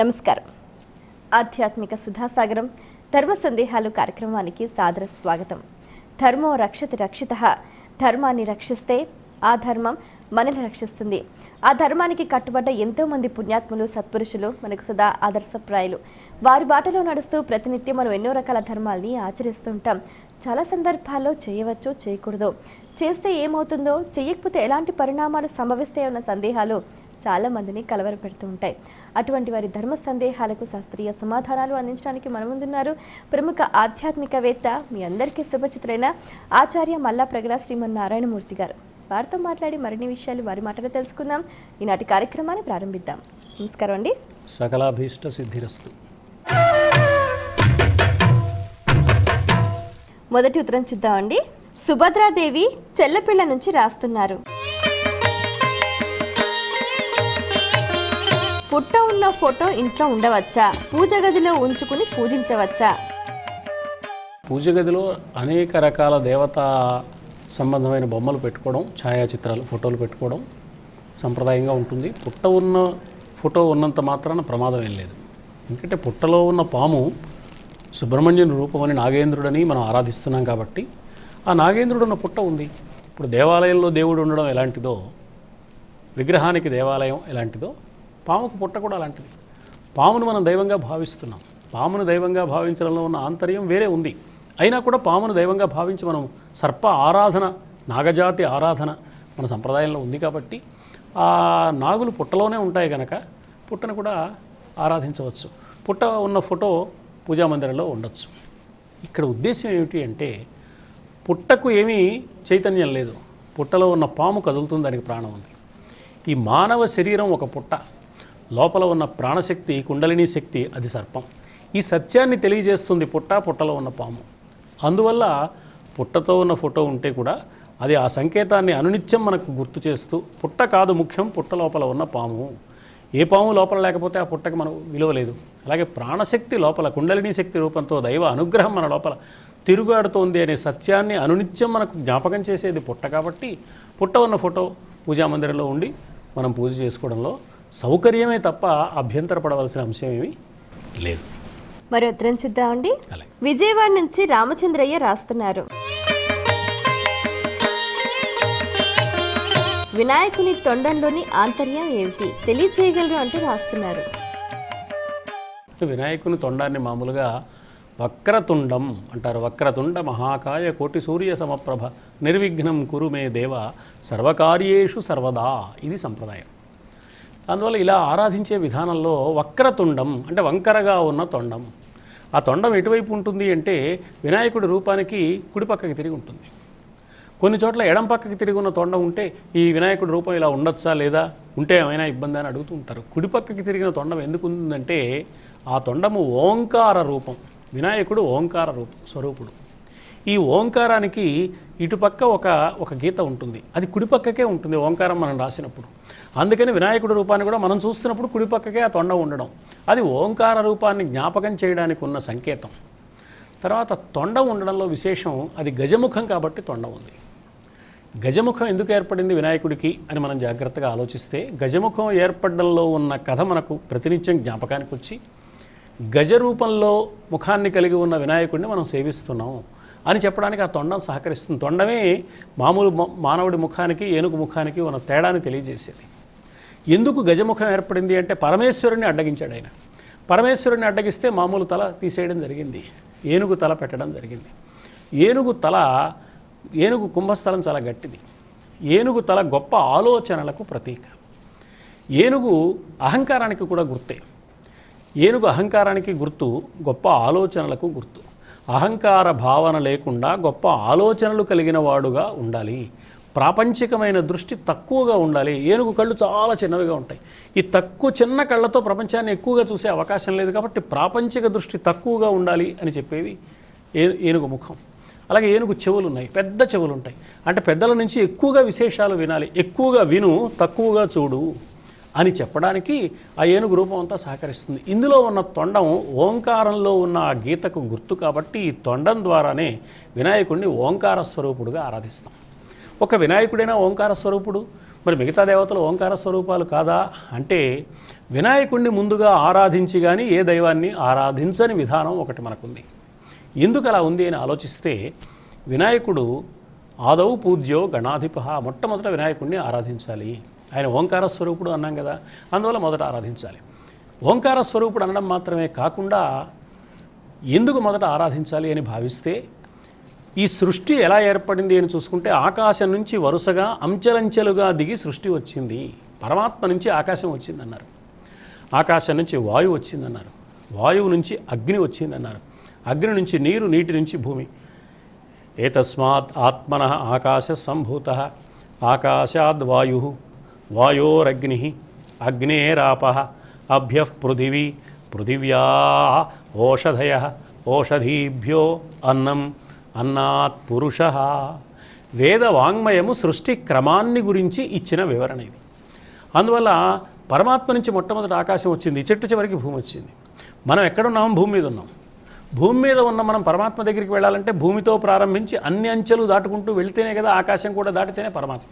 నమస్కారం. ఆధ్యాత్మిక సుధాసాగరం ధర్మ సందేహాలు కార్యక్రమానికి సాదర స్వాగతం. ధర్మో రక్షతి రక్షితః. ధర్మాన్ని రక్షిస్తే ఆ ధర్మం మనల్ని రక్షిస్తుంది. ఆ ధర్మానికి కట్టుబడ్డ ఎంతో మంది పుణ్యాత్ములు సత్పురుషులు మనకు సదా ఆదర్శప్రాయులు. వారి బాటలో నడుస్తూ ప్రతినిత్యం మనం ఎన్నో రకాల ధర్మాల్ని ఆచరిస్తుంటాం. చాలా సందర్భాల్లో చేయవచ్చో చేయకూడదో, చేస్తే ఏమవుతుందో, చేయకపోతే ఎలాంటి పరిణామాలు సంభవిస్తాయో అన్న సందేహాలు చాలా మందిని కలవరపెడుతూ ఉంటాయి. అటువంటి వారి ధర్మ సందేహాలకు శాస్త్రీయ సమాధానాలు అందించడానికి మన ముందున్నారు ప్రముఖ ఆధ్యాత్మికవేత్త, మీ అందరికీ సుపరిచితులైన ఆచార్య మల్లా ప్రగడ శ్రీమన్నారాయణమూర్తి గారు. వారితో మాట్లాడి మరిన్ని విషయాలు వారి మాటలో తెలుసుకుందాం. ఈనాటి కార్యక్రమాన్ని ప్రారంభిద్దాం. నమస్కారం అండి. సకలాభీష్ట సిద్ధిరస్తు. మొదటి ఉత్తరం చూద్దామండి. సుభద్రాదేవి చెల్లపిళ్ళ నుంచి రాస్తున్నారు. పుట్ట ఉన్న ఫోటో ఇంట్లో ఉండవచ్చా? పూజ గదిలో ఉంచుకుని పూజించవచ్చా? పూజ గదిలో అనేక రకాల దేవతా సంబంధమైన బొమ్మలు పెట్టుకోవడం, ఛాయాచిత్రాలు, ఫోటోలు పెట్టుకోవడం సంప్రదాయంగా ఉంటుంది. పుట్ట ఉన్న ఫోటో ఉన్నంత మాత్రాన ప్రమాదం ఏం లేదు. ఎందుకంటే పుట్టలో ఉన్న పాము సుబ్రహ్మణ్యుని రూపమని, నాగేంద్రుడని మనం ఆరాధిస్తున్నాం కాబట్టి ఆ నాగేంద్రుడు ఉన్న పుట్ట ఉంది. ఇప్పుడు దేవాలయంలో దేవుడు ఉండడం ఎలాంటిదో, విగ్రహానికి దేవాలయం ఎలాంటిదో, పాముకు పుట్ట కూడా అలాంటిది. పామును మనం దైవంగా భావిస్తున్నాం. పామును దైవంగా భావించడంలో ఉన్న ఆంతర్యం వేరే ఉంది. అయినా కూడా పామును దైవంగా భావించి మనం సర్ప ఆరాధన, నాగజాతి ఆరాధన మన సంప్రదాయంలో ఉంది కాబట్టి ఆ నాగులు పుట్టలోనే ఉంటాయి కనుక పుట్టను కూడా ఆరాధించవచ్చు. పుట్ట ఉన్న ఫోటో పూజామందిరంలో ఉండొచ్చు. ఇక్కడ ఉద్దేశం ఏమిటి అంటే, పుట్టకు ఏమీ చైతన్యం లేదు, పుట్టలో ఉన్న పాము కదులుతుంది, దానికి ప్రాణం ఉంది. ఈ మానవ శరీరం ఒక పుట్ట, లోపల ఉన్న ప్రాణశక్తి, కుండలిని శక్తి, అది సర్పం. ఈ సత్యాన్ని తెలియజేస్తుంది పుట్ట, పుట్టలో ఉన్న పాము. అందువల్ల పుట్టతో ఉన్న ఫోటో ఉంటే కూడా అది ఆ సంకేతాన్ని అనునిత్యం మనకు గుర్తు చేస్తూ, పుట్ట కాదు ముఖ్యం, పుట్ట లోపల ఉన్న పాము. ఏ పాము లోపల లేకపోతే ఆ పుట్టకి మనకు విలువ లేదు. అలాగే ప్రాణశక్తి లోపల, కుండలిని శక్తి రూపంతో దైవ అనుగ్రహం మన లోపల తిరుగాడుతోంది అనే సత్యాన్ని అనునిత్యం మనకు జ్ఞాపకం చేసేది పుట్ట. కాబట్టి పుట్ట ఉన్న ఫోటో పూజామందిరంలో ఉండి మనం పూజ చేసుకోవడంలో సౌకర్యమే తప్ప అభ్యంతరపడవలసిన అంశం ఏమీ లేదు. మరి ఉత్తరం చూద్దామండి. విజయవాడ నుంచి రామచంద్రయ్య రాస్తున్నారు. వినాయకుని తొండంలోని ఆంతర్యం ఏమిటి తెలియచేయగలరు అంటూ రాస్తున్నారు. వినాయకుని తొండాన్ని మామూలుగా వక్రతుండం అంటారు. వక్రతుండ మహాకాయ కోటి సూర్య సమప్రభ నిర్విఘ్నం కురు మే దేవ సర్వకార్యేషు సర్వదా, ఇది సంప్రదాయం. అందువల్ల ఇలా ఆరాధించే విధానంలో వక్రతుండం అంటే వంకరగా ఉన్న తొండం. ఆ తొండం ఎటువైపు ఉంటుంది అంటే వినాయకుడి రూపానికి కుడిపక్కకి తిరిగి ఉంటుంది. కొన్ని చోట్ల ఎడం పక్కకి తిరిగి ఉన్న తొండం ఉంటే ఈ వినాయకుడి రూపం ఇలా ఉండొచ్చా లేదా, ఉంటే ఏమైనా ఇబ్బంది అని అడుగుతూ ఉంటారు. కుడిపక్కకి తిరిగిన తొండం ఎందుకు ఉందంటే ఆ తొండము ఓంకార రూపం. వినాయకుడు ఓంకార స్వరూపుడు. ఈ ఓంకారానికి ఇటుపక్క ఒక గీత ఉంటుంది, అది కుడిపక్కకే ఉంటుంది ఓంకారం మనం రాసినప్పుడు. అందుకని వినాయకుడి రూపాన్ని కూడా మనం చూస్తున్నప్పుడు కుడిపక్కకే ఆ తొండం ఉండడం, అది ఓంకార రూపాన్ని జ్ఞాపకం చేయడానికి ఉన్న సంకేతం. తర్వాత తొండం ఉండడంలో విశేషం, అది గజముఖం కాబట్టి తొండం ఉంది. గజముఖం ఎందుకు ఏర్పడింది వినాయకుడికి అని మనం జాగ్రత్తగా ఆలోచిస్తే, గజముఖం ఏర్పడడంలో ఉన్న కథ మనకు ప్రతినిత్యం జ్ఞాపకానికి వచ్చి, గజ రూపంలో ముఖాన్ని కలిగి ఉన్న వినాయకుడిని మనం సేవిస్తున్నాం అని చెప్పడానికి ఆ తొండం సహకరిస్తుంది. తొండమే మామూలు మానవుడి ముఖానికి, ఏనుగు ముఖానికి ఉన్న తేడాన్ని తెలియజేసేది. ఎందుకు గజముఖం ఏర్పడింది అంటే పరమేశ్వరుని అడ్డగించాడు ఆయన. పరమేశ్వరుని అడ్డగిస్తే మామూలు తల తీసేయడం జరిగింది, ఏనుగు తల పెట్టడం జరిగింది. ఏనుగు కుంభస్థలం చాలా గట్టిది. ఏనుగు తల గొప్ప ఆలోచనలకు ప్రతీక. ఏనుగు అహంకారానికి కూడా గుర్తే. ఏనుగు అహంకారానికి గుర్తు, గొప్ప ఆలోచనలకు గుర్తు. అహంకార భావన లేకుండా గొప్ప ఆలోచనలు కలిగిన వాడుగా ఉండాలి. ప్రాపంచికమైన దృష్టి తక్కువగా ఉండాలి. ఏనుగు కళ్ళు చాలా చిన్నవిగా ఉంటాయి. ఈ చిన్న కళ్ళతో ప్రపంచాన్ని ఎక్కువగా చూసే అవకాశం లేదు కాబట్టి ప్రాపంచిక దృష్టి తక్కువగా ఉండాలి అని చెప్పేవి ఏనుగు ముఖం. అలాగే ఏనుగు చెవులు ఉన్నాయి, పెద్ద చెవులు ఉంటాయి. అంటే పెద్దల నుంచి ఎక్కువగా విశేషాలు వినాలి, ఎక్కువగా విను, తక్కువగా చూడు అని చెప్పడానికి ఆ ఏనుగు రూపం అంతా సహకరిస్తుంది. ఇందులో ఉన్న తొండం ఓంకారంలో ఉన్న ఆ గీతకు గుర్తు కాబట్టి ఈ తొండం ద్వారానే వినాయకుడిని ఓంకార స్వరూపుడుగా ఆరాధిస్తాం. ఒక వినాయకుడైనా ఓంకార స్వరూపుడు, మరి మిగతా దేవతలు ఓంకార స్వరూపాలు కాదా అంటే వినాయకుడిని ముందుగా ఆరాధించి కానీ ఏ దైవాన్ని ఆరాధించని విధానం ఒకటి మనకుంది. ఎందుకు అలా ఉంది అని ఆలోచిస్తే వినాయకుడు ఆదౌ పూజ్యో గణాధిప, మొట్టమొదట వినాయకుడిని ఆరాధించాలి. ఆయన ఓంకార స్వరూపుడు అన్నాం కదా, అందువల్ల మొదట ఆరాధించాలి. ఓంకార స్వరూపుడు అనడం మాత్రమే కాకుండా ఎందుకు మొదట ఆరాధించాలి అని భావిస్తే ఈ సృష్టి ఎలా ఏర్పడింది అని చూసుకుంటే ఆకాశం నుంచి వరుసగా అంచెలంచెలుగా దిగి సృష్టి వచ్చింది. పరమాత్మ నుంచి ఆకాశం వచ్చిందన్నారు, ఆకాశం నుంచి వాయువు వచ్చిందన్నారు, వాయువు నుంచి అగ్ని వచ్చిందన్నారు, అగ్ని నుంచి నీరు, నీటి నుంచి భూమి. ఏతస్మాత్ ఆత్మనః ఆకాశ సంభూత ఆకాశాద్ వాయు వాయోరగ్ని అగ్నేరాపః అభ్యః పృథివీ పృథివ్యా ఓషధయః ఓషధీభ్యో అన్నం అన్నాత్ పురుషః. వేద వాంగ్మయము సృష్టి క్రమాన్ని గురించి ఇచ్చిన వివరణ ఇది. అందువల్ల పరమాత్మ నుంచి మొట్టమొదటి ఆకాశం వచ్చింది, చెట్టు చివరికి భూమి వచ్చింది. మనం ఎక్కడున్నాం? భూమి మీద ఉన్నాం. భూమి మీద ఉన్న మనం పరమాత్మ దగ్గరికి వెళ్ళాలంటే భూమితో ప్రారంభించి అన్ని అంచెలు దాటుకుంటూ వెళితేనే కదా, ఆకాశం కూడా దాటితేనే పరమాత్మ.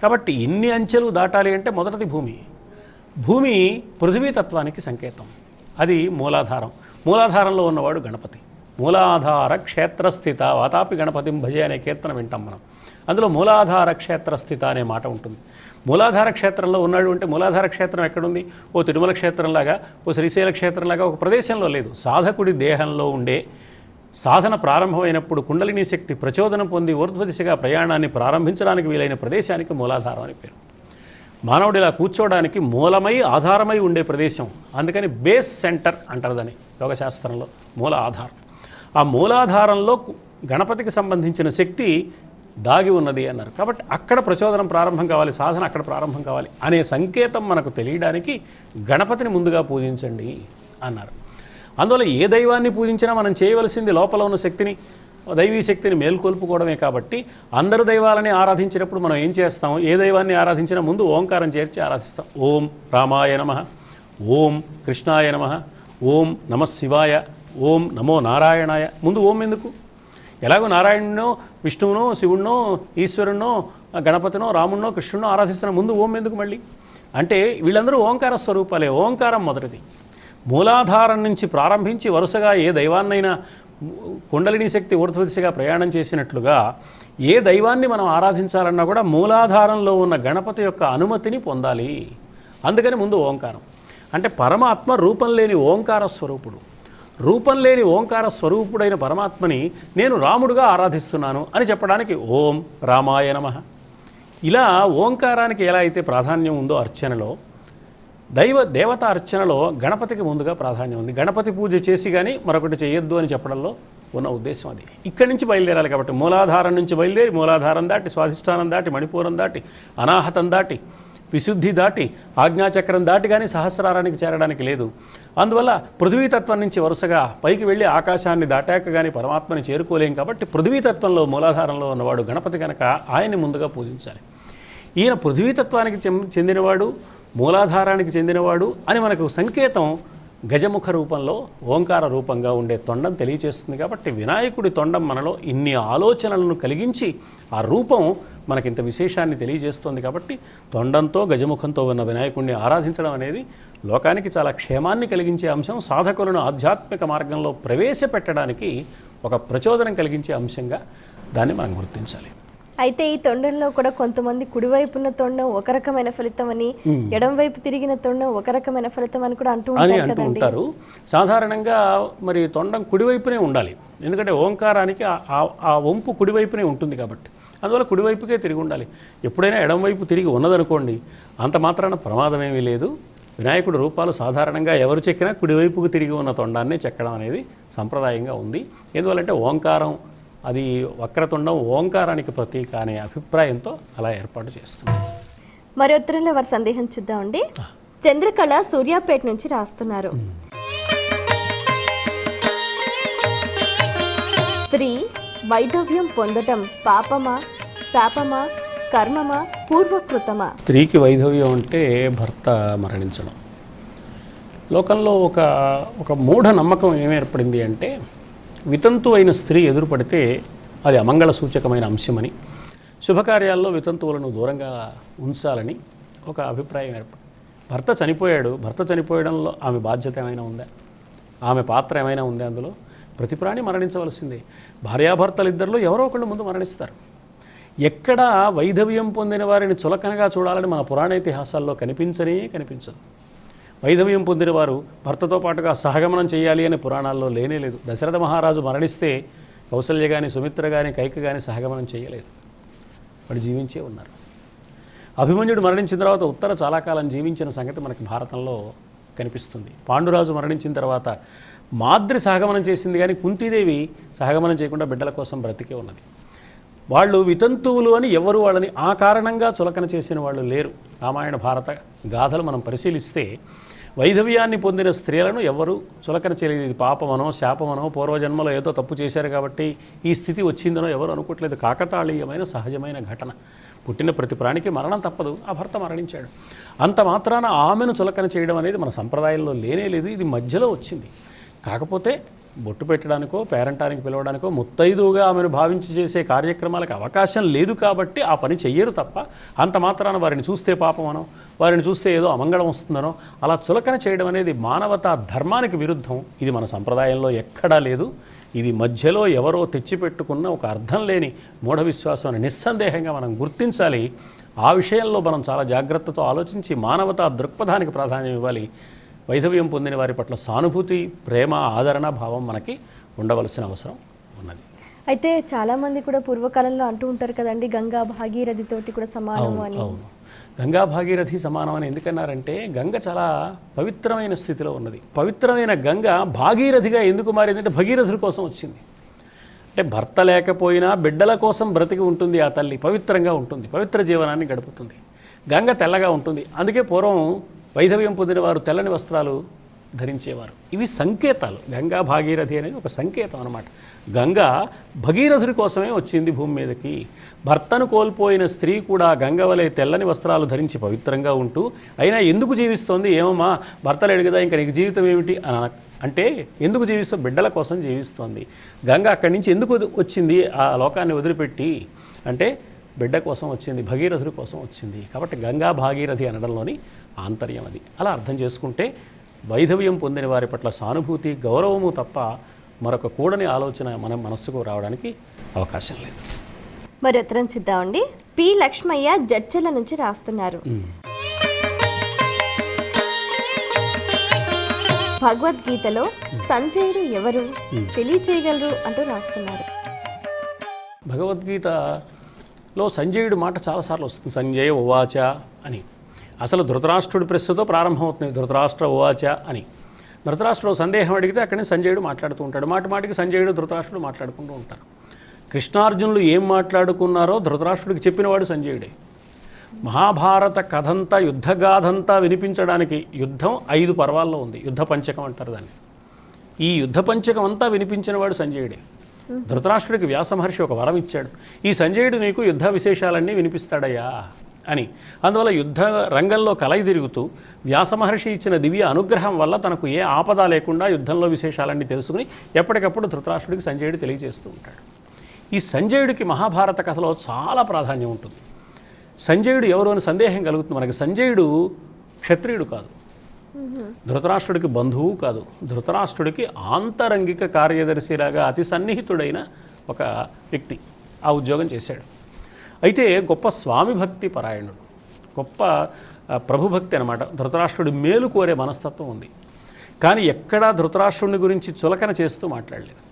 కాబట్టి ఇన్ని అంచెలు దాటాలి అంటే మొదటిది భూమి. భూమి పృథివీతత్వానికి సంకేతం, అది మూలాధారం. మూలాధారంలో ఉన్నవాడు గణపతి. మూలాధార క్షేత్రస్థిత వాతాపి గణపతిం భజే అనే కీర్తన వింటాం మనం. అందులో మూలాధార క్షేత్రస్థిత అనే మాట ఉంటుంది. మూలాధార క్షేత్రంలో ఉన్నాడు అంటే మూలాధార క్షేత్రం ఎక్కడుంది? ఓ తిరుమల క్షేత్రంలాగా, ఓ శ్రీశైల క్షేత్రంలాగా ఒక ప్రదేశంలో లేదు. సాధకుడి దేహంలో ఉండే సాధన ప్రారంభమైనప్పుడు కుండలిని శక్తి ప్రచోదనం పొంది ఊర్ధ్వ దిశగా ప్రయాణాన్ని ప్రారంభించడానికి వీలైన ప్రదేశానికి మూలాధారం అని పేరు. మానవుడు ఇలా కూర్చోవడానికి మూలమై ఆధారమై ఉండే ప్రదేశం, అందుకని బేస్ సెంటర్ అంటారు దాన్ని యోగశాస్త్రంలో, మూల ఆధారం. ఆ మూలాధారంలో గణపతికి సంబంధించిన శక్తి దాగి ఉన్నది అన్నారు. కాబట్టి అక్కడ ప్రచోదనం ప్రారంభం కావాలి, సాధన అక్కడ ప్రారంభం కావాలి అనే సంకేతం మనకు తెలియడానికి గణపతిని ముందుగా పూజించండి అన్నారు. అందువల్ల ఏ దైవాన్ని పూజించినా మనం చేయవలసింది లోపల ఉన్న శక్తిని, దైవీ శక్తిని మేల్కొల్పుకోవడమే. కాబట్టి అందరు దైవాలని ఆరాధించినప్పుడు మనం ఏం చేస్తాం? ఏ దైవాన్ని ఆరాధించినా ముందు ఓంకారం చేర్చి ఆరాధిస్తాం. ఓం రామాయ నమః, ఓం కృష్ణాయ నమః, ఓం నమః శివాయ, ఓం నమో నారాయణాయ. ముందు ఓం ఎందుకు? ఎలాగో నారాయణునో విష్ణువునో శివుడినో ఈశ్వరునో గణపతినో రాముడినో కృష్ణునో ఆరాధిస్తున్న ముందు ఓం ఎందుకు మళ్ళీ అంటే వీళ్ళందరూ ఓంకార స్వరూపాలే. ఓంకారం మొదటిది. మూలాధారం నుంచి ప్రారంభించి వరుసగా ఏ దైవాన్నైనా కుండలిని శక్తి ఊర్ధ్వ దిశగా ప్రయాణం చేసినట్లుగా ఏ దైవాన్ని మనం ఆరాధించాలన్నా కూడా మూలాధారంలో ఉన్న గణపతి యొక్క అనుమతిని పొందాలి. అందుకని ముందు ఓంకారం. అంటే పరమాత్మ రూపం లేని ఓంకార స్వరూపుడు. రూపం లేని ఓంకార స్వరూపుడైన పరమాత్మని నేను రాముడుగా ఆరాధిస్తున్నాను అని చెప్పడానికి ఓం రామాయ నమః. ఇలా ఓంకారానికి ఎలా అయితే ప్రాధాన్యం ఉందో అర్చనలో, దేవత అర్చనలో గణపతికి ముందుగా ప్రాధాన్యం ఉంది. గణపతి పూజ చేసి కానీ మరొకటి చేయొద్దు అని చెప్పడంలో ఉన్న ఉద్దేశం అది. ఇక్కడి నుంచి బయలుదేరాలి. కాబట్టి మూలాధారం నుంచి బయలుదేరి మూలాధారం దాటి స్వాధిష్టానం దాటి మణిపూరం దాటి అనాహతం దాటి విశుద్ధి దాటి ఆజ్ఞాచక్రం దాటి కానీ సహస్రారానికి చేరడానికి లేదు. అందువల్ల పృథ్వీతత్వం నుంచి వరుసగా పైకి వెళ్ళి ఆకాశాన్ని దాటాక కానీ పరమాత్మని చేరుకోలేం. కాబట్టి పృథ్వీతత్వంలో మూలాధారంలో ఉన్నవాడు గణపతి కనుక ఆయన్ని ముందుగా పూజించాలి. ఈయన పృథ్వీతత్వానికి చెందినవాడు, మూలాధారానికి చెందినవాడు అని మనకు సంకేతం గజముఖ రూపంలో ఓంకార రూపంగా ఉండే తొండం తెలియచేస్తుంది. కాబట్టి వినాయకుడి తొండం మనలో ఇన్ని ఆలోచనలను కలిగించి ఆ రూపం మనకింత విశేషాన్ని తెలియజేస్తుంది. కాబట్టి తొండంతో గజముఖంతో ఉన్న వినాయకుడిని ఆరాధించడం అనేది లోకానికి చాలా క్షేమాన్ని కలిగించే అంశం. సాధకులను ఆధ్యాత్మిక మార్గంలో ప్రవేశపెట్టడానికి ఒక ప్రచోదనం కలిగించే అంశంగా దాన్ని మనం గుర్తించాలి. అయితే ఈ తొండంలో కూడా కొంతమంది కుడివైపున్న తొండం ఒక రకమైన ఫలితం అని, ఎడంవైపు తిరిగిన తొండం ఒక రకమైన ఫలితం అని కూడా అంటూ ఉంటారు. సాధారణంగా మరి తొండం కుడివైపునే ఉండాలి. ఎందుకంటే ఓంకారానికి ఆ వంపు కుడివైపునే ఉంటుంది కాబట్టి అందువల్ల కుడివైపుకే తిరిగి ఉండాలి. ఎప్పుడైనా ఎడంవైపు తిరిగి ఉన్నదనుకోండి, అంత మాత్రాన ప్రమాదమేమీ లేదు. వినాయకుడి రూపాలు సాధారణంగా ఎవరు చెక్కినా కుడివైపుకు తిరిగి ఉన్న తొండాన్ని చెక్కడం అనేది సంప్రదాయంగా ఉంది. ఎందువల్లంటే ఓంకారం అది వక్రతుండం ఓంకారానికి ప్రతీక అనే అభిప్రాయంతో అలా ఏర్పాటు చేస్తుంది. మరి ఉత్తరంలో వారి సందేహం చూద్దామండి. చంద్రకళ సూర్యాపేట నుంచి రాస్తున్నారు. స్త్రీ వైధవ్యం పొందటం పాపమా, శాపమా, కర్మమా, పూర్వకృతమా? స్త్రీకి వైధవ్యం అంటే భర్త మరణించడం. లోకంలో ఒక మూఢ నమ్మకం ఏమేర్పడింది అంటే వితంతు అయిన స్త్రీ ఎదురుపడితే అది అమంగళ సూచకమైన అంశమని, శుభకార్యాల్లో వితంతువులను దూరంగా ఉంచాలని ఒక అభిప్రాయం ఏర్పడింది. భర్త చనిపోయాడు, భర్త చనిపోయడంలో ఆమె బాధ్యత ఏమైనా ఉందా, ఆమె పాత్ర ఏమైనా ఉందా? అందులో ప్రతి ప్రాణి మరణించవలసిందే. భార్యాభర్తలిద్దరిలో ఎవరో ఒకళ్ళు ముందు మరణిస్తారు. ఎక్కడ వైధవ్యం పొందిన వారిని చులకనగా చూడాలని మన పురాణ ఇతిహాసాల్లో కనిపించదు. వైధవ్యం పొందిన వారు భర్తతో పాటుగా సహగమనం చేయాలి అని పురాణాల్లో లేనే లేదు. దశరథ మహారాజు మరణిస్తే కౌసల్య కానీ, సుమిత్ర కానీ, కైక కానీ సహగమనం చేయలేదు, వాడు జీవించే ఉన్నారు. అభిమన్యుడు మరణించిన తర్వాత ఉత్తర చాలా కాలం జీవించిన సంగతి మనకి భారతంలో కనిపిస్తుంది. పాండురాజు మరణించిన తర్వాత మాద్రి సహగమనం చేసింది, కానీ కుంతీదేవి సహగమనం చేయకుండా బిడ్డల కోసం బ్రతికే ఉన్నది. వాళ్ళు వితంతువులు అని ఎవరు వాళ్ళని ఆ కారణంగా చులకన చేసిన వాళ్ళు లేరు. రామాయణ భారత గాథలు మనం పరిశీలిస్తే వైధవ్యాన్ని పొందిన స్త్రీలను ఎవరు చులకన చేయలేదు. ఇది పాపమనో శాపమనో పూర్వజన్మలో ఏదో తప్పు చేశారు కాబట్టి ఈ స్థితి వచ్చిందనో ఎవరు అనుకోవట్లేదు. కాకతాళీయమైన సహజమైన ఘటన. పుట్టిన ప్రతి ప్రాణికి మరణం తప్పదు. ఆ భర్త మరణించాడు, అంత మాత్రాన ఆమెను చులకన చేయడం అనేది మన సంప్రదాయంలో లేనే లేదు. ఇది మధ్యలో వచ్చింది. కాకపోతే బొట్టు పెట్టడానికో పేరంటానికి పిలవడానికో ముత్తైదువుగా ఆమెను భావించి చేసే కార్యక్రమాలకు అవకాశం లేదు కాబట్టి ఆ పని చెయ్యరు తప్ప, అంత మాత్రాన వారిని చూస్తే పాపమనో, వారిని చూస్తే ఏదో అమంగళం వస్తుందనో అలా చులకన చేయడం అనేది మానవతా ధర్మానికి విరుద్ధం. ఇది మన సంప్రదాయంలో ఎక్కడా లేదు. ఇది మధ్యలో ఎవరో తెచ్చిపెట్టుకున్న ఒక అర్థం లేని మూఢ విశ్వాసం అని నిస్సందేహంగా మనం గుర్తించాలి. ఆ విషయంలో మనం చాలా జాగ్రత్తతో ఆలోచించి మానవతా దృక్పథానికి ప్రాధాన్యం ఇవ్వాలి. వైధవ్యం పొందిన వారి పట్ల సానుభూతి, ప్రేమ, ఆదరణ భావం మనకి ఉండవలసిన అవసరం ఉన్నది. అయితే చాలామంది కూడా పూర్వకాలంలో అంటూ ఉంటారు కదండి, గంగా భాగీరథితోటి కూడా సమానం అని. అవును, గంగా భాగీరథి సమానం అని ఎందుకన్నారంటే గంగ చాలా పవిత్రమైన స్థితిలో ఉన్నది. పవిత్రమైన గంగ భాగీరథిగా ఎందుకు మారిందంటే భగీరథుడి కోసం వచ్చింది. అంటే భర్త లేకపోయినా బిడ్డల కోసం బ్రతికి ఉంటుంది ఆ తల్లి, పవిత్రంగా ఉంటుంది, పవిత్ర జీవనాన్ని గడుపుతుంది. గంగ తెల్లగా ఉంటుంది. అందుకే పూర్వం వైధవ్యం పొందిన వారు తెల్లని వస్త్రాలు ధరించేవారు. ఇవి సంకేతాలు. గంగా భాగీరథి అనేది ఒక సంకేతం అన్నమాట. గంగ భగీరథుడి కోసమే వచ్చింది భూమి మీదకి. భర్తను కోల్పోయిన స్త్రీ కూడా గంగ వలె తెల్లని వస్త్రాలు ధరించి పవిత్రంగా ఉంటూ అయినా ఎందుకు జీవిస్తోంది? ఏమమ్మా భర్త లేడు కదా, ఇంకా నీకు జీవితం ఏమిటి అని అంటే ఎందుకు జీవిస్తూ? బిడ్డల కోసం జీవిస్తోంది. గంగ అక్కడి నుంచి ఎందుకు వచ్చింది ఆ లోకాన్ని వదిలిపెట్టి అంటే బిడ్డ కోసం వచ్చింది, భగీరథుడి కోసం వచ్చింది. కాబట్టి గంగా భాగీరథి అనడంలోని ఆంతర్యం అది. అలా అర్థం చేసుకుంటే వైధవ్యం పొందిన వారి పట్ల సానుభూతి, గౌరవము తప్ప మరొక కూడని ఆలోచన మన మనస్సుకు రావడానికి అవకాశం లేదు. మరి ఉత్తరం చూద్దామండి. పి లక్ష్మయ్య జడ్చర్ల నుంచి రాస్తున్నారు. భగవద్గీతలో సంజయుడు ఎవరు తెలియచేయగలరు అంటూ రాస్తున్నారు. భగవద్గీతలో సంజయుడు మాట చాలాసార్లు వస్తుంది. సంజయ ఉవాచ అని. అసలు ధృతరాష్ట్రుడి ప్రశ్నతో ప్రారంభమవుతుంది, ధృతరాష్ట్ర ఉవాచ అని. ధృతరాష్ట్రుడు సందేహం అడిగితే అక్కడి నుంచి సంజయుడు మాట్లాడుతూ ఉంటాడు. మాటికి సంజయుడు ధృతరాష్ట్రుడు మాట్లాడుకుంటూ ఉంటారు. కృష్ణార్జునులు ఏం మాట్లాడుకున్నారో ధృతరాష్ట్రుడికి చెప్పినవాడు సంజయుడే. మహాభారత కథంతా, యుద్ధగాథంతా వినిపించడానికి యుద్ధం 5 పర్వాల్లో ఉంది. యుద్ధ పంచకం అంటారు దాన్ని. ఈ యుద్ధ పంచకం అంతా వినిపించినవాడు సంజయుడే. ధృతరాష్ట్రుడికి వ్యాస మహర్షి ఒక వరం ఇచ్చాడు, ఈ సంజయుడు నీకు యుద్ధ విశేషాలన్నీ వినిపిస్తాడయ్యా అని. అందువల్ల యుద్ధ రంగంలో కలయి తిరుగుతూ వ్యాస మహర్షి ఇచ్చిన దివ్య అనుగ్రహం వల్ల తనకు ఏ ఆపద లేకుండా యుద్ధంలో విశేషాలన్నీ తెలుసుకుని ఎప్పటికప్పుడు ధృతరాష్ట్రుడికి సంజయుడు తెలియజేస్తూ ఉంటాడు. ఈ సంజయుడికి మహాభారత కథలో చాలా ప్రాధాన్యం ఉంటుంది. సంజయుడు ఎవరు అని సందేహం కలుగుతుంది మనకి. సంజయుడు క్షత్రియుడు కాదు, ధృతరాష్ట్రుడికి బంధువు కాదు, ధృతరాష్ట్రుడికి ఆంతరంగిక కార్యదర్శిలాగా అతి సన్నిహితుడైన ఒక వ్యక్తి ఆ ఉద్యోగం చేశాడు. అయితే గొప్ప స్వామి భక్తి పరాయణుడు, గొప్ప ప్రభుభక్తి అనమాట. ధృతరాష్ట్రుడి మేలు కోరే మనస్తత్వం ఉంది. కానీ ఎక్కడా ధృతరాష్ట్రుడిని గురించి చులకన చేస్తూ మాట్లాడలేదు.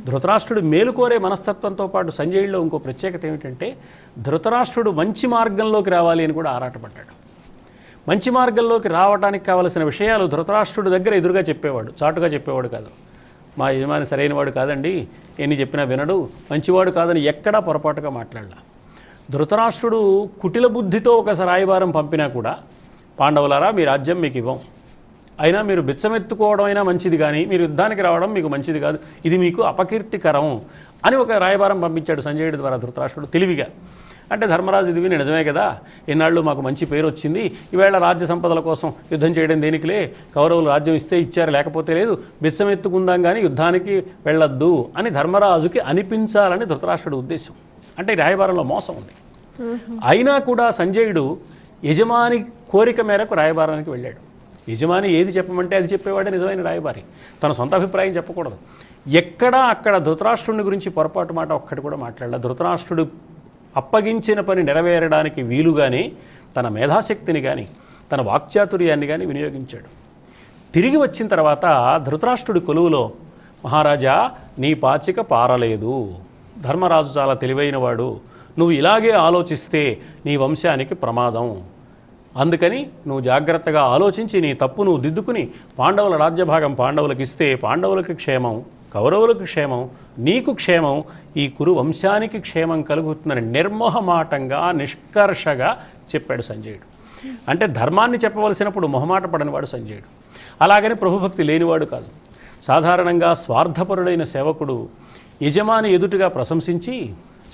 ధృతరాష్ట్రుడు మేలు కోరే మనస్తత్వంతో పాటు సంజయుడిలో ఇంకో ప్రత్యేకత ఏమిటంటే ధృతరాష్ట్రుడు మంచి మార్గంలోకి రావాలి అని కూడా ఆరాటపడ్డాడు. మంచి మార్గంలోకి రావడానికి కావలసిన విషయాలు ధృతరాష్ట్రుడి దగ్గర ఎదురుగా చెప్పేవాడు, చాటుగా చెప్పేవాడు కాదు. మా యజమాని సరైనవాడు కాదండి, ఎన్ని చెప్పినా వినడు, మంచివాడు కాదని ఎక్కడా పొరపాటుగా మాట్లాడలా. ధృతరాష్ట్రుడు కుటిల బుద్ధితో ఒక రాయబారం పంపినా కూడా పాండవులారా మీ రాజ్యం మీకు ఇవ్వం, అయినా మీరు బిచ్చమెత్తుకోవడం అయినా మంచిది కానీ మీరు యుద్ధానికి రావడం మీకు మంచిది కాదు, ఇది మీకు అపకీర్తికరం అని ఒక రాయబారం పంపించాడు సంజయుడి ద్వారా ధృతరాష్ట్రుడు తెలివిగా. అంటే ధర్మరాజు ఇది విని నిజమే కదా, ఎన్నాళ్ళు మాకు మంచి పేరు వచ్చింది, ఈవేళ రాజ్య సంపదల కోసం యుద్ధం చేయడం దేనికిలే, కౌరవులు రాజ్యం ఇస్తే ఇచ్చారు లేకపోతే లేదు, బిచ్చమెత్తుకుందాం కానీ యుద్ధానికి వెళ్ళొద్దు అని ధర్మరాజుకి అనిపించాలని ధృతరాష్ట్రుడి ఉద్దేశం. అంటే రాయబారంలో మోసం ఉంది. అయినా కూడా సంజయుడు యజమాని కోరిక మేరకు రాయబారానికి వెళ్ళాడు. యజమాని ఏది చెప్పమంటే అది చెప్పేవాడే నిజమైన రాయబారి. తన సొంత అభిప్రాయం చెప్పకూడదు. ఎక్కడా అక్కడ ధృతరాష్ట్రుని గురించి పొరపాటు మాట ఒక్కటి కూడా మాట్లాడలేదు. ధృతరాష్ట్రుడు అప్పగించిన పని నెరవేరడానికి వీలుగానే తన మేధాశక్తిని కానీ తన వాక్చాతుర్యాన్ని కానీ వినియోగించాడు. తిరిగి వచ్చిన తర్వాత ధృతరాష్ట్రుడి కొలువులో, మహారాజా నీ పాచిక పారలేదు, ధర్మరాజు చాలా తెలివైనవాడు, నువ్వు ఇలాగే ఆలోచిస్తే నీ వంశానికి ప్రమాదం, అందుకని నువ్వు జాగ్రత్తగా ఆలోచించి నీ తప్పు నువ్వు దిద్దుకుని పాండవుల రాజ్యభాగం పాండవులకు ఇస్తే పాండవులకి క్షేమం, కౌరవులకు క్షేమం, నీకు క్షేమం, ఈ కురు వంశానికి క్షేమం కలుగుతుందని నిర్మోహమాటంగా నిష్కర్షగా చెప్పాడు సంజయుడు. అంటే ధర్మాన్ని చెప్పవలసినప్పుడు మొహమాట పడనివాడు సంజయుడు. అలాగని ప్రభుభక్తి లేనివాడు కాదు. సాధారణంగా స్వార్థపరుడైన సేవకుడు యజమాని ఎదుటిగా ప్రశంసించి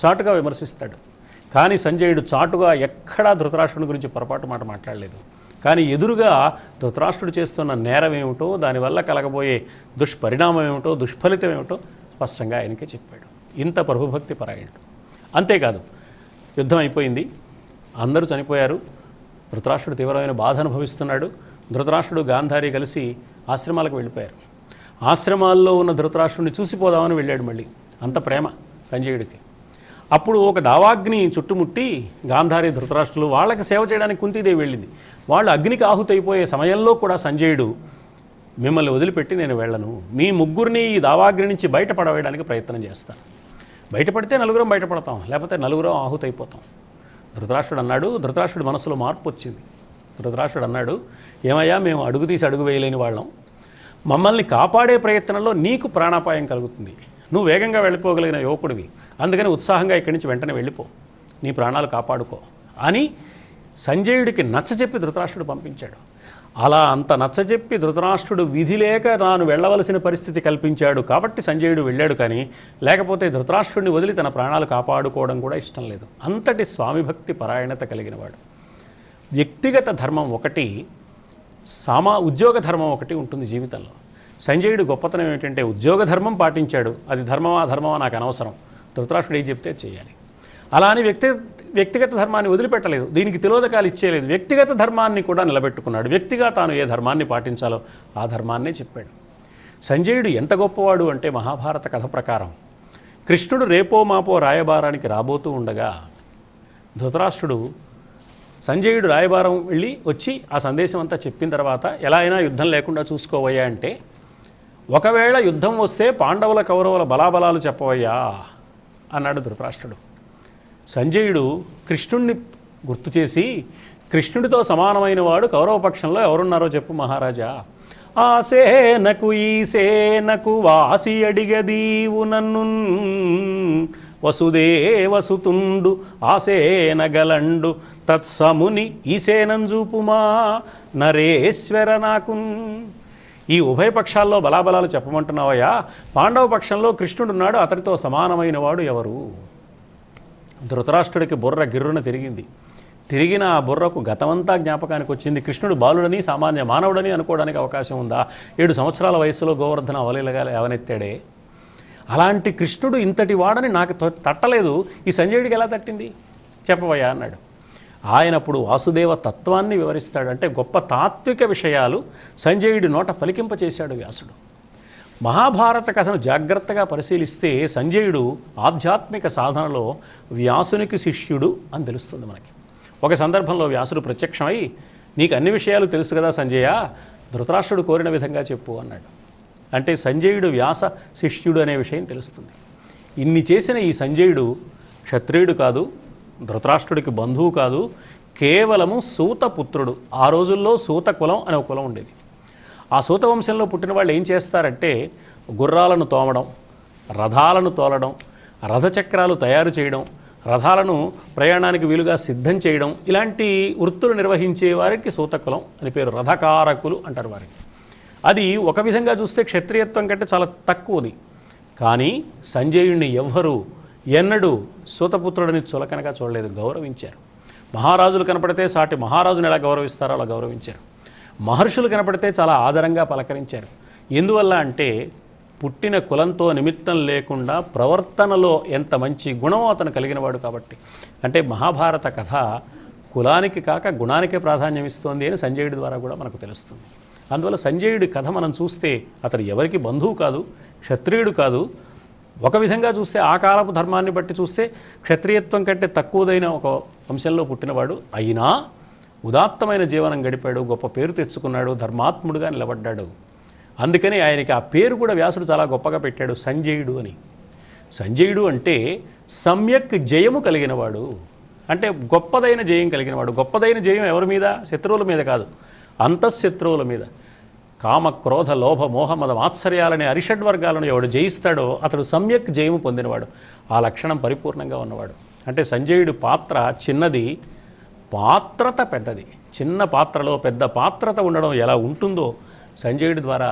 చాటుగా విమర్శిస్తాడు. కానీ సంజయుడు చాటుగా ఎక్కడా ధృతరాష్ట్రుని గురించి పొరపాటు మాట మాట్లాడలేదు. కానీ ఎదురుగా ధృతరాష్ట్రుడు చేస్తున్న నేరం ఏమిటో, దానివల్ల కలగబోయే దుష్పరిణామం ఏమిటో, దుష్ఫలితం ఏమిటో స్పష్టంగా ఆయనకే చెప్పాడు. ఇంత ప్రభుభక్తి పరాయణుడు. అంతేకాదు, యుద్ధం అయిపోయింది, అందరూ చనిపోయారు, ధృతరాష్ట్రుడు తీవ్రమైన బాధ అనుభవిస్తున్నాడు. ధృతరాష్ట్రుడు గాంధారి కలిసి ఆశ్రమాలకు వెళ్ళిపోయారు. ఆశ్రమాల్లో ఉన్న ధృతరాష్ట్రుడిని చూసిపోదామని వెళ్ళాడు. మళ్ళీ అంత ప్రేమ సంజయుడికి. అప్పుడు ఒక దావాగ్ని చుట్టుముట్టి గాంధారి ధృతరాష్ట్రులు వాళ్ళకి సేవ చేయడానికి కుంతీదేవి వెళ్ళింది. వాళ్ళు అగ్నికి ఆహుతైపోయే సమయంలో కూడా సంజయుడు, మిమ్మల్ని వదిలిపెట్టి నేను వెళ్ళను, మీ ముగ్గురిని ఈ దావాగ్ని నుంచి బయటపడవేయడానికి ప్రయత్నం చేస్తాను, బయటపడితే నలుగురం బయటపడతాం, లేకపోతే నలుగురం ఆహుతైపోతాం. ధృతరాష్ట్రుడు అన్నాడు. ధృతరాష్ట్రుడి మనసులో మార్పు వచ్చింది. ధృతరాష్ట్రుడు అన్నాడు, ఏమయ్యా, మేము అడుగు తీసి అడుగు వేయలేని వాళ్ళం, మమ్మల్ని కాపాడే ప్రయత్నంలో నీకు ప్రాణాపాయం కలుగుతుంది, నువ్వు వేగంగా వెళ్ళిపోగలిగిన యువకుడివి, అందుకని ఉత్సాహంగా ఇక్కడి నుంచి వెంటనే వెళ్ళిపో, నీ ప్రాణాలు కాపాడుకో అని సంజయుడికి నచ్చజెప్పి ధృతరాష్ట్రుడు పంపించాడు. అలా అంత నచ్చజెప్పి ధృతరాష్ట్రుడు విధి లేక తాను వెళ్ళవలసిన పరిస్థితి కల్పించాడు కాబట్టి సంజయుడు వెళ్ళాడు. కానీ లేకపోతే ధృతరాష్ట్రుడిని వదిలి తన ప్రాణాలు కాపాడుకోవడం కూడా ఇష్టం లేదు. అంతటి స్వామిభక్తి పరాయణత కలిగినవాడు. వ్యక్తిగత ధర్మం ఒకటి, ఉద్యోగ ధర్మం ఒకటి ఉంటుంది జీవితంలో. సంజయుడు గొప్పతనం ఏమిటంటే ఉద్యోగ ధర్మం పాటించాడు. అది ధర్మమా ధర్మమా నాకు అనవసరం, ధృతరాష్ట్రుడు ఏం చెప్తే చేయాలి. అలా అని వ్యక్తిగత ధర్మాన్ని వదిలిపెట్టలేదు, దీనికి తిలోదకాలు ఇచ్చేయలేదు. వ్యక్తిగత ధర్మాన్ని కూడా నిలబెట్టుకున్నాడు. వ్యక్తిగా తాను ఏ ధర్మాన్ని పాటించాలో ఆ ధర్మాన్నే చెప్పాడు. సంజయుడు ఎంత గొప్పవాడు అంటే మహాభారత కథ ప్రకారం కృష్ణుడు రేపో మాపో రాయబారానికి రాబోతూ ఉండగా ధృతరాష్ట్రుడు సంజయుడు రాయబారం వెళ్ళి వచ్చి ఆ సందేశం అంతా చెప్పిన తర్వాత ఎలా అయినా యుద్ధం లేకుండా చూసుకోవయ్యా అంటే, ఒకవేళ యుద్ధం వస్తే పాండవుల కౌరవుల బలాబలాలు చెప్పవయ్యా అన్నాడు ధృతరాష్ట్రుడు. సంజయుడు కృష్ణుణ్ణి గుర్తు చేసి, కృష్ణుడితో సమానమైన వాడు కౌరవ పక్షంలో ఎవరున్నారో చెప్పు మహారాజా, ఆ సేనకు ఈ సేనకు వాసి అడిగదీవు నన్ను, వసుదేవసుతుండు ఆసేనగలండు తత్సముని ఈ సేనంజూపుమా నరేశ్వర నాకు. ఈ ఉభయ పక్షాల్లో బలాబలాలు చెప్పమంటున్నావయ్యా, పాండవ పక్షంలో కృష్ణుడున్నాడు, అతడితో సమానమైన వాడు ఎవరు? ధృతరాష్ట్రుడికి బుర్ర గిర్రున తిరిగిన ఆ బుర్రకు గతమంతా జ్ఞాపకానికి వచ్చింది. కృష్ణుడు బాలుడని సామాన్య మానవుడని అనుకోవడానికి అవకాశం ఉందా? 7 సంవత్సరాల వయసులో గోవర్ధన అవలీలగా లేవనెత్తాడే. అలాంటి కృష్ణుడు ఇంతటి వాడని నాకు తట్టలేదు, ఈ సంజయుడికి ఎలా తట్టింది చెప్పవయ్యా అన్నాడు. ఆయన అప్పుడు వాసుదేవ తత్వాన్ని వివరిస్తాడు. అంటే గొప్ప తాత్విక విషయాలు సంజయుడి నోట పలికింపచేశాడు వ్యాసుడు. మహాభారత కథను జాగ్రత్తగా పరిశీలిస్తే సంజయుడు ఆధ్యాత్మిక సాధనలో వ్యాసునికి శిష్యుడు అని తెలుస్తుంది మనకి. ఒక సందర్భంలో వ్యాసుడు ప్రత్యక్షమై, నీకు అన్ని విషయాలు తెలుసు కదా సంజయ, ధృతరాష్ట్రుడు కోరిన విధంగా చెప్పు అన్నాడు. అంటే సంజయుడు వ్యాస శిష్యుడు అనే విషయం తెలుస్తుంది. ఇన్ని చేసిన ఈ సంజయుడు క్షత్రియుడు కాదు, ధృతరాష్ట్రుడికి బంధువు కాదు, కేవలము సూతపుత్రుడు. ఆ రోజుల్లో సూత కులం అనే ఒక కులం ఉండేది. ఆ సూత వంశంలో పుట్టిన వాళ్ళు ఏం చేస్తారంటే గుర్రాలను తోమడం, రథాలను తోలడం, రథచక్రాలు తయారు చేయడం, రథాలను ప్రయాణానికి వీలుగా సిద్ధం చేయడం, ఇలాంటి వృత్తులు నిర్వహించే వారికి సూతకులం అని పేరు. రథకారకులు అంటారు వారికి. అది ఒక విధంగా చూస్తే క్షత్రియత్వం కంటే చాలా తక్కువది. కానీ సంజయుడిని ఎవ్వరూ ఎన్నడూ సూతపుత్రుడిని చులకనగా చూడలేదు, గౌరవించారు. మహారాజులు కనపడితే సాటి మహారాజుని ఎలా గౌరవిస్తారో అలా గౌరవించారు. మహర్షులు కనపడితే చాలా ఆదరంగా పలకరించారు. ఎందువల్ల అంటే పుట్టిన కులంతో నిమిత్తం లేకుండా ప్రవర్తనలో ఎంత మంచి గుణమో అతను కలిగినవాడు కాబట్టి. అంటే మహాభారత కథ కులానికి కాక గుణానికే ప్రాధాన్యం ఇస్తోంది అని సంజయుడి ద్వారా కూడా మనకు తెలుస్తుంది. అందువల్ల సంజయుడి కథ మనం చూస్తే అతడు ఎవరికి బంధువు కాదు, క్షత్రియుడు కాదు. ఒక విధంగా చూస్తే ఆ కాలపు ధర్మాన్ని బట్టి చూస్తే క్షత్రియత్వం కంటే తక్కువదైన ఒక వంశంలో పుట్టినవాడు అయినా ఉదాత్తమైన జీవనం గడిపాడు, గొప్ప పేరు తెచ్చుకున్నాడు, ధర్మాత్ముడుగా నిలబడ్డాడు. అందుకని ఆయనకి ఆ పేరు కూడా వ్యాసుడు చాలా గొప్పగా పెట్టాడు, సంజయుడు అని. సంజయుడు అంటే సమ్యక్ జయము కలిగినవాడు, అంటే గొప్పదైన జయం కలిగినవాడు. గొప్పదైన జయం ఎవరి మీద? శత్రువుల మీద కాదు, అంతఃశత్రువుల మీద. కామ క్రోధ లోభ మోహ మద మాత్సర్యాలనే అరిషడ్వర్గాలను ఎవడు జయిస్తాడో అతడు సమ్యక్ జయము పొందినవాడు, ఆ లక్షణం పరిపూర్ణంగా ఉన్నవాడు. అంటే సంజయుడి పాత్ర చిన్నది, పాత్రత పెద్దది. చిన్న పాత్రలో పెద్ద పాత్రత ఉండడం ఎలా ఉంటుందో సంజయుడి ద్వారా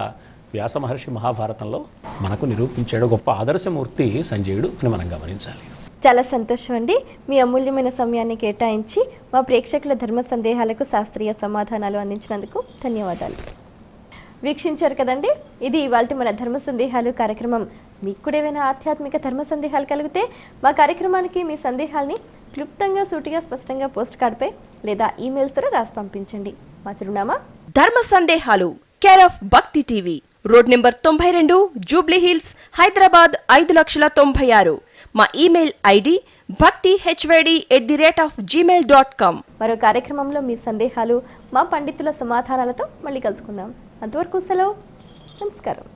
వ్యాస మహర్షి మహాభారతంలో మనకు నిరూపించాడు. గొప్ప ఆదర్శమూర్తి సంజయుడు అని మనం గమనించాలి. చాలా సంతోషం అండి. మీ అమూల్యమైన సమయాన్ని కేటాయించి మా ప్రేక్షకుల ధర్మ సందేహాలకు శాస్త్రీయ సమాధానాలు అందించినందుకు ధన్యవాదాలు. వీక్షించారు కదండి, ఇది ఇవాల్టి మన ధర్మ సందేహాలు కార్యక్రమం. మీకు కూడా ఏమైనా ఆధ్యాత్మిక ధర్మ సందేహాలు కలిగితే మా కార్యక్రమానికి మీ సందేహాల్ని క్లుప్తంగా, సూటిగా, స్పష్టంగా పోస్ట్ కార్డ్పై లేదా ఈమెయిల్స్ ద్వారా రాసి పంపించండి. మా చిరునామా ధర్మ సందేహాలు, కేర్ ఆఫ్ భక్తి TV, road number 92, Jubilee hills, Hyderabad 5,96,000. మా ఈమెయిల్ ఐడి bhaktihyd@gmail.com. మరో కార్యక్రమంలో మీ సందేహాలు మా పండితుల సమాధానాలతో మళ్ళీ కలుసుకుందాం. అంతవరకు సెలవు. నమస్కారం.